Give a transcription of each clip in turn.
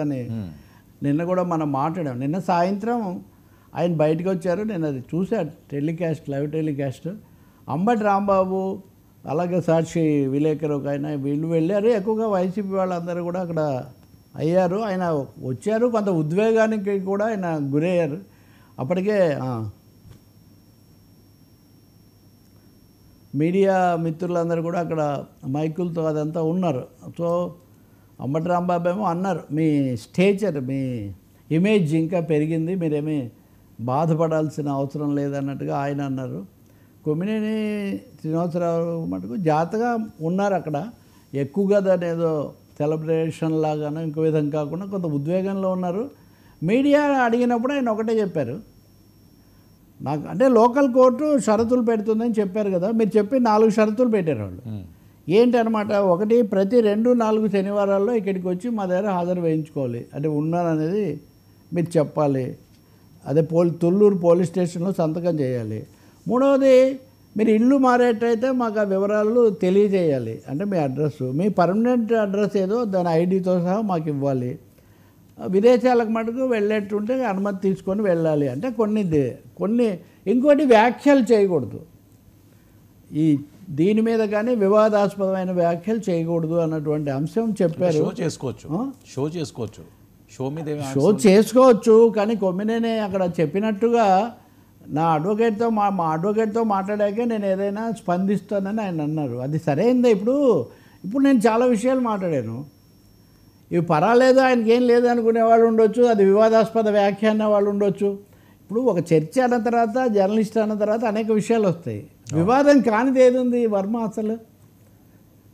అని నిన్న కూడా మనం మాట్లాడాం. నిన్న సాయంత్రం ఆయన బయటకు వచ్చారు, నేను అది చూసా telecast, live telecast. Ambati Rambabu అలాగే సాక్షి విలేకరు ఒక ఆయన వీళ్ళు వెళ్ళారు. ఎక్కువగా వైసీపీ వాళ్ళందరూ కూడా అక్కడ అయ్యారు. ఆయన వచ్చారు, కొంత ఉద్వేగానికి కూడా ఆయన గురయ్యారు. అప్పటికే మీడియా మిత్రులందరూ కూడా అక్కడ మైకులతో అదంతా ఉన్నారు. సో అంబటి రాంబాబు ఏమో అన్నారు, మీ స్టేచర్, మీ ఇమేజ్ ఇంకా పెరిగింది, మీరేమీ బాధపడాల్సిన అవసరం లేదన్నట్టుగా ఆయన అన్నారు. కొమ్మినేని శ్రీనివాసరావు మటుకు జాగ్రత్తగా ఉన్నారు అక్కడ, ఎక్కువగా దాని ఏదో సెలబ్రేషన్ లాగానో ఇంకో విధంగా కాకుండా కొంత ఉద్వేగంలో ఉన్నారు. మీడియా అడిగినప్పుడు ఆయన ఒకటే చెప్పారు, నాకు అంటే లోకల్ కోర్టు షరతులు పెడుతుందని చెప్పారు కదా, మీరు చెప్పి 4 షరతులు పెట్టారు వాళ్ళు. ఏంటనమాట, ఒకటి, ప్రతి 2-4 శనివారాల్లో ఇక్కడికి వచ్చి మా దగ్గర హాజరు వేయించుకోవాలి, అంటే ఉన్నాననేది మీరు చెప్పాలి. అదే తుళ్ళూరు పోలీస్ స్టేషన్లో సంతకం చేయాలి. మూడవది, మీరు ఇల్లు మారేటైతే మాకు ఆ వివరాలు తెలియజేయాలి, అంటే మీ అడ్రస్సు, మీ పర్మనెంట్ అడ్రస్ ఏదో దాని ఐడితో సహా మాకు ఇవ్వాలి. విదేశాలకు మటుకు వెళ్ళేటుంటే అనుమతి తీసుకొని వెళ్ళాలి. అంటే కొన్ని ఇంకోటి వ్యాఖ్యలు చేయకూడదు, ఈ దీని మీద కానీ వివాదాస్పదమైన వ్యాఖ్యలు చేయకూడదు అన్నటువంటి అంశం చెప్పారు. షో చేసుకోవచ్చు, కానీ కొమ్మినేని అక్కడ చెప్పినట్టుగా నా అడ్వకేట్తో మా అడ్వకేట్తో మాట్లాడాకే నేను ఏదైనా స్పందిస్తానని ఆయన అన్నారు. అది సరైందే. ఇప్పుడు నేను చాలా విషయాలు మాట్లాడాను, ఇవి పర్వాలేదు, ఆయనకి ఏం లేదు అనుకునే వాళ్ళు ఉండొచ్చు, అది వివాదాస్పద వ్యాఖ్య అనే వాళ్ళు ఉండొచ్చు. ఇప్పుడు ఒక చర్చ అన్న తర్వాత, జర్నలిస్ట్ అన్న తర్వాత అనేక విషయాలు వస్తాయి. వివాదం కానిది ఏది ఉంది వర్మ, అసలు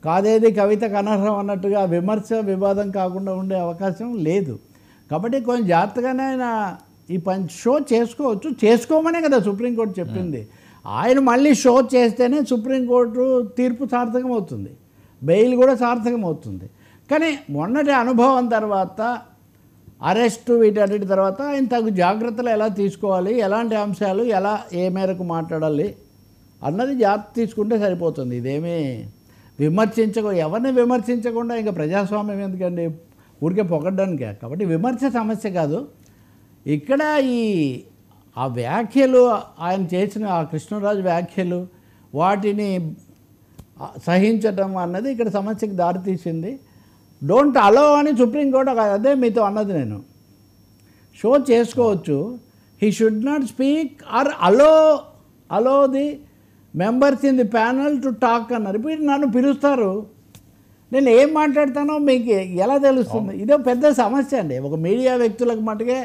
కాదేది కవితకు అనర్హం అన్నట్టుగా విమర్శ వివాదం కాకుండా ఉండే అవకాశం లేదు. కాబట్టి కొంచెం జాగ్రత్తగానే ఆయన ఈ షో చేసుకోవచ్చు, చేసుకోమనే కదా సుప్రీంకోర్టు చెప్పింది. ఆయన మళ్ళీ షో చేస్తేనే సుప్రీంకోర్టు తీర్పు సార్థకం అవుతుంది, బెయిల్ కూడా సార్థకం అవుతుంది. కానీ మొన్నటి అనుభవం తర్వాత, అరెస్టు వీటన్నిటి తర్వాత ఆయన తగు జాగ్రత్తలు ఎలా తీసుకోవాలి, ఎలాంటి అంశాలు ఎలా ఏ మేరకు మాట్లాడాలి అన్నది జాగ్రత్త తీసుకుంటే సరిపోతుంది. ఇదేమీ ఎవరిని విమర్శించకుండా ఇంకా ప్రజాస్వామ్యం ఎందుకండి, ఊరికే పొగడ్డానికే. కాబట్టి విమర్శ సమస్య కాదు ఇక్కడ. ఆ వ్యాఖ్యలు, ఆయన చేసిన ఆ కృష్ణరాజు వ్యాఖ్యలు, వాటిని సహించటం అన్నది ఇక్కడ సమస్యకి దారితీసింది. డోంట్ అలో అని సుప్రీంకోర్టు అదే మీతో అన్నది. నేను షో చేసుకోవచ్చు, he should not speak or allow the members in the panel to talk అన్నారు. ఇప్పుడు నన్ను పిలుస్తారు, నేను ఏం మాట్లాడతానో మీకు ఎలా తెలుస్తుంది? ఇదో పెద్ద సమస్య అండి ఒక మీడియా వ్యక్తులకు మటుకే.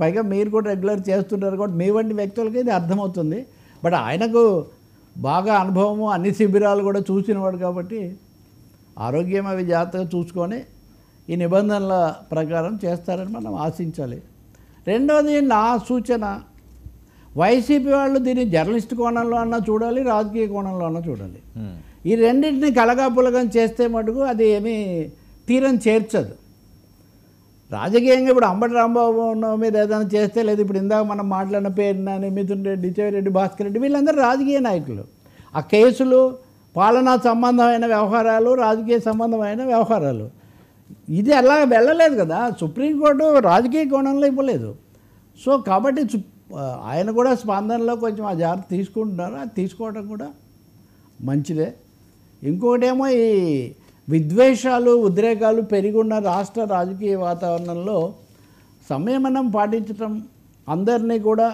పైగా మీరు కూడా రెగ్యులర్ చేస్తుంటారు కాబట్టి మీ వంటి వ్యక్తులకి ఇది అర్థమవుతుంది. బట్ ఆయనకు బాగా అనుభవము, అన్ని శిబిరాలు కూడా చూసినవాడు కాబట్టి ఆరోగ్యం అవి జాగ్రత్తగా చూసుకొని ఈ నిబంధనల ప్రకారం చేస్తారని మనం ఆశించాలి. రెండోది, నా సూచన, వైసీపీ వాళ్ళు దీన్ని జర్నలిస్ట్ కోణంలో అన్నా చూడాలి, రాజకీయ కోణంలో అన్నా చూడాలి. ఈ రెండింటిని కలగాపులగం చేస్తే మటుకు అది ఏమీ తీరం చేర్చదు. రాజకీయంగా ఇప్పుడు అంబటి రాంబాబు మీద ఏదైనా చేస్తే, లేదు ఇప్పుడు ఇందాక మనం మాట్లాడిన పేరుని మిథున్ రెడ్డి, చెవిరెడ్డి, భాస్కర్ రెడ్డి, వీళ్ళందరూ రాజకీయ నాయకులు. ఆ కేసులు పాలనా సంబంధమైన వ్యవహారాలు, రాజకీయ సంబంధమైన వ్యవహారాలు. ఇది అలా వెళ్ళలేదు కదా, సుప్రీంకోర్టు రాజకీయ కోణంలో ఇవ్వలేదు. సో కాబట్టి ఆయన కూడా స్పందనలో కొంచెం ఆ జాగ్రత్త తీసుకుంటున్నారు, అది తీసుకోవడం కూడా మంచిదే. ఇంకొకటేమో ఈ విద్వేషాలు, ఉద్రేకాలు పెరిగున్న రాష్ట్ర రాజకీయ వాతావరణంలో సంయమనం పాటించటం, అందరినీ కూడా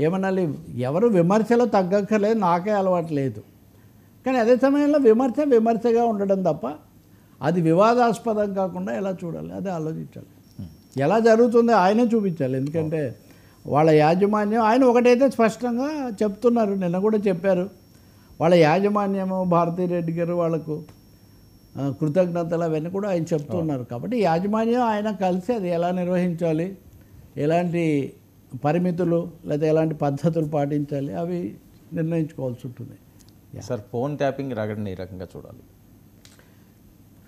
ఏమనాలి, ఎవరు విమర్శలో తగ్గక్కర్లేదు, నాకే అలవాటు లేదు. కానీ అదే సమయంలో విమర్శగా ఉండడం తప్ప అది వివాదాస్పదం కాకుండా ఎలా చూడాలి అది ఆలోచించాలి. ఎలా జరుగుతుందో ఆయనే చూపించాలి. ఎందుకంటే వాళ్ళ యాజమాన్యం, ఆయన ఒకటైతే స్పష్టంగా చెప్తున్నారు, నిన్న కూడా చెప్పారు, వాళ్ళ యాజమాన్యము భారతీరెడ్డి గారు వాళ్ళకు కృతజ్ఞతలు అవన్నీ కూడా ఆయన చెప్తున్నారు. కాబట్టి యాజమాన్యం ఆయన కలిసి అది ఎలా నిర్వహించాలి, ఎలాంటి పరిమితులు లేదా ఎలాంటి పద్ధతులు పాటించాలి అవి నిర్ణయించుకోవాల్సి ఉంటుంది. సార్, ఫోన్ ట్యాపింగ్ రగడని ఈ రకంగా చూడాలి.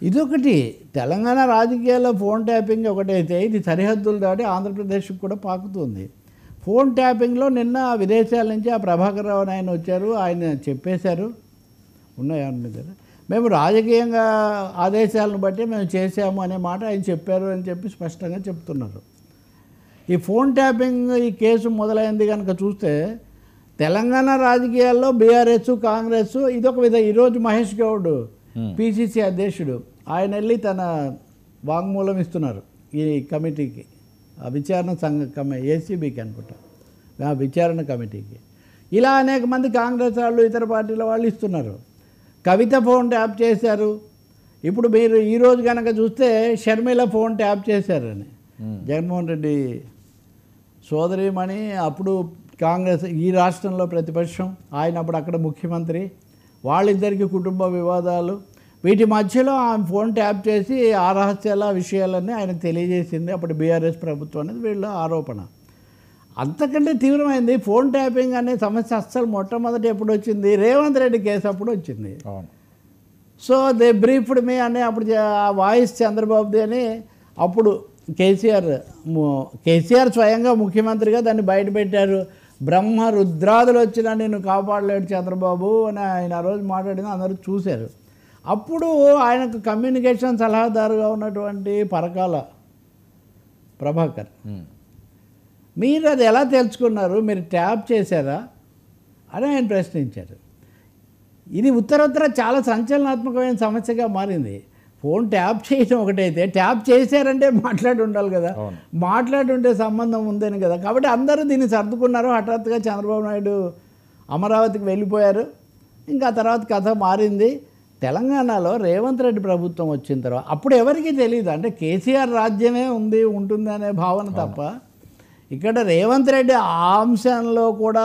ఇదొకటి తెలంగాణ రాజకీయాల్లో ఫోన్ ట్యాపింగ్ ఒకటైతే ఇది సరిహద్దులు దాటి ఆంధ్రప్రదేశ్కి కూడా పాకుతుంది. ఫోన్ ట్యాపింగ్లో నిన్న విదేశాల నుంచి ఆ ప్రభాకర్ రావు ఆయన వచ్చారు, ఆయన చెప్పేశారు, ఉన్నాయా మీ దగ్గర మేము రాజకీయంగా ఆదేశాలను బట్టి మేము చేసాము అనే మాట ఆయన చెప్పారు అని చెప్పి స్పష్టంగా చెప్తున్నారు. ఈ ఫోన్ ట్యాపింగ్ ఈ కేసు మొదలైంది కనుక చూస్తే తెలంగాణ రాజకీయాల్లో బీఆర్ఎస్ కాంగ్రెస్ ఇదొక విధంగా ఈరోజు మహేష్ గౌడ్ పిసిసి అధ్యక్షుడు ఆయన వెళ్ళి తన వాంగ్మూలం ఇస్తున్నారు ఈ కమిటీకి, ఆ విచారణ సంఘ ఏసీబీకి అనుకుంటా, ఆ విచారణ కమిటీకి. ఇలా అనేక మంది కాంగ్రెస్ వాళ్ళు ఇతర పార్టీల వాళ్ళు ఇస్తున్నారు. కవిత ఫోన్ ట్యాప్ చేశారు. ఇప్పుడు మీరు ఈరోజు కనుక చూస్తే షర్మిల ఫోన్ ట్యాప్ చేశారని జగన్మోహన్ రెడ్డి సోదరిమణి, అప్పుడు కాంగ్రెస్ ఈ రాష్ట్రంలో ప్రతిపక్షం, ఆయన అప్పుడు అక్కడ ముఖ్యమంత్రి, వాళ్ళిద్దరికీ కుటుంబ వివాదాలు, వీటి మధ్యలో ఆమె ఫోన్ ట్యాప్ చేసి ఆ రహస్యాల విషయాలన్నీ ఆయనకు తెలియజేసింది అప్పుడు బీఆర్ఎస్ ప్రభుత్వం అనేది వీళ్ళ ఆరోపణ. అంతకంటే తీవ్రమైంది ఫోన్ ట్యాపింగ్ అనే సమస్య అస్సలు మొట్టమొదటి ఎప్పుడు వచ్చింది, రేవంత్ రెడ్డి కేసు అప్పుడు వచ్చింది. సో దే బ్రీఫ్డ్ మీ అని అప్పుడు ఆ వాయిస్ చంద్రబాబుది అని అప్పుడు కేసీఆర్ స్వయంగా ముఖ్యమంత్రిగా దాన్ని బయటపెట్టారు. బ్రహ్మ రుద్రాదులు వచ్చినా నేను కాపాడలేడు చంద్రబాబు అని ఆయన ఆ రోజు మాట్లాడిన అందరూ చూశారు. అప్పుడు ఆయనకు కమ్యూనికేషన్ సలహాదారుగా ఉన్నటువంటి పరకాల ప్రభాకర్, మీరు అది ఎలా తెలుసుకున్నారు, మీరు ట్యాప్ చేశారా అని ఆయన ప్రశ్నించారు. ఇది ఉత్తరోత్తర చాలా సంచలనాత్మకమైన సమస్యగా మారింది. ఫోన్ ట్యాప్ చేయడం ఒకటైతే, ట్యాప్ చేశారంటే మాట్లాడి ఉండాలి కదా, మాట్లాడి ఉంటే సంబంధం ఉందని కదా. కాబట్టి అందరూ దీన్ని సర్దుకున్నారు. హఠాత్తుగా చంద్రబాబు నాయుడు అమరావతికి వెళ్ళిపోయారు. ఇంకా తర్వాత కథ మారింది. తెలంగాణలో రేవంత్ రెడ్డి ప్రభుత్వం వచ్చిన తర్వాత అప్పుడు ఎవరికీ తెలియదు, అంటే కేసీఆర్ రాజ్యమే ఉంటుంది అనే భావన తప్ప ఇక్కడ రేవంత్ రెడ్డి ఆ అంశంలో కూడా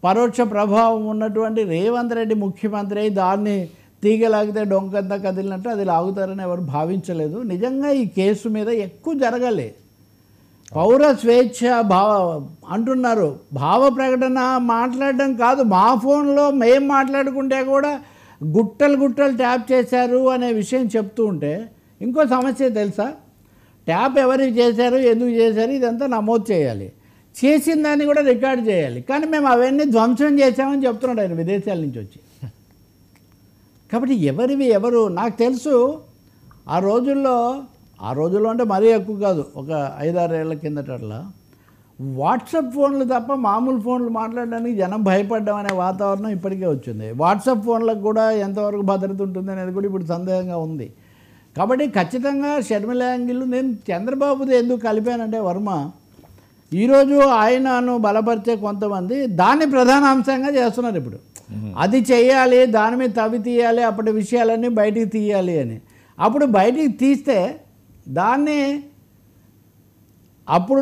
పరోక్ష ప్రభావం ఉన్నటువంటి రేవంత్ రెడ్డి ముఖ్యమంత్రి దాన్ని తీగలాగితే డొంకంతా కదిలినట్టు అది లాగుతారని ఎవరు భావించలేదు. నిజంగా ఈ కేసు మీద ఎక్కువ జరగాలి. పౌర స్వేచ్ఛ అంటున్నారు, భావ ప్రకటన మాట్లాడడం కాదు, మా ఫోన్లో మేము మాట్లాడుకుంటే కూడా గుట్టలు ట్యాప్ చేశారు అనే విషయం చెప్తూ ఉంటే ఇంకో సమస్య తెలుసా, ట్యాప్ ఎవరికి చేశారు, ఎందుకు చేశారు, ఇదంతా నమోదు చేయాలి, చేసిన దాన్ని కూడా రికార్డ్ చేయాలి. కానీ మేము అవన్నీ ధ్వంసం చేశామని చెప్తున్నాడు ఆయన విదేశాల నుంచి వచ్చి. కాబట్టి ఎవరు నాకు తెలుసు ఆ రోజుల్లో అంటే మరీ ఎక్కువ కాదు, ఒక 5-6 ఏళ్ల కిందటట్లా వాట్సాప్ ఫోన్లు తప్ప మామూలు ఫోన్లు మాట్లాడడానికి జనం భయపడ్డం అనే వాతావరణం ఇప్పటికే వచ్చింది. వాట్సాప్ ఫోన్లకు కూడా ఎంతవరకు భద్రత ఉంటుంది అనేది కూడా ఇప్పుడు సందేహంగా ఉంది. కాబట్టి ఖచ్చితంగా షర్మిల యాంగిల్ నేను చంద్రబాబుది ఎందుకు కలిపానంటే వర్మ ఈరోజు ఆయనను బలపరిచే కొంతమంది దాన్ని ప్రధాన అంశంగా చేస్తున్నారు. ఇప్పుడు అది చేయాలి, దాని మీద తవ్వి తీయాలి, అప్పటి విషయాలన్నీ బయటికి తీయాలి అని. అప్పుడు బయటికి తీస్తే దాన్ని అప్పుడు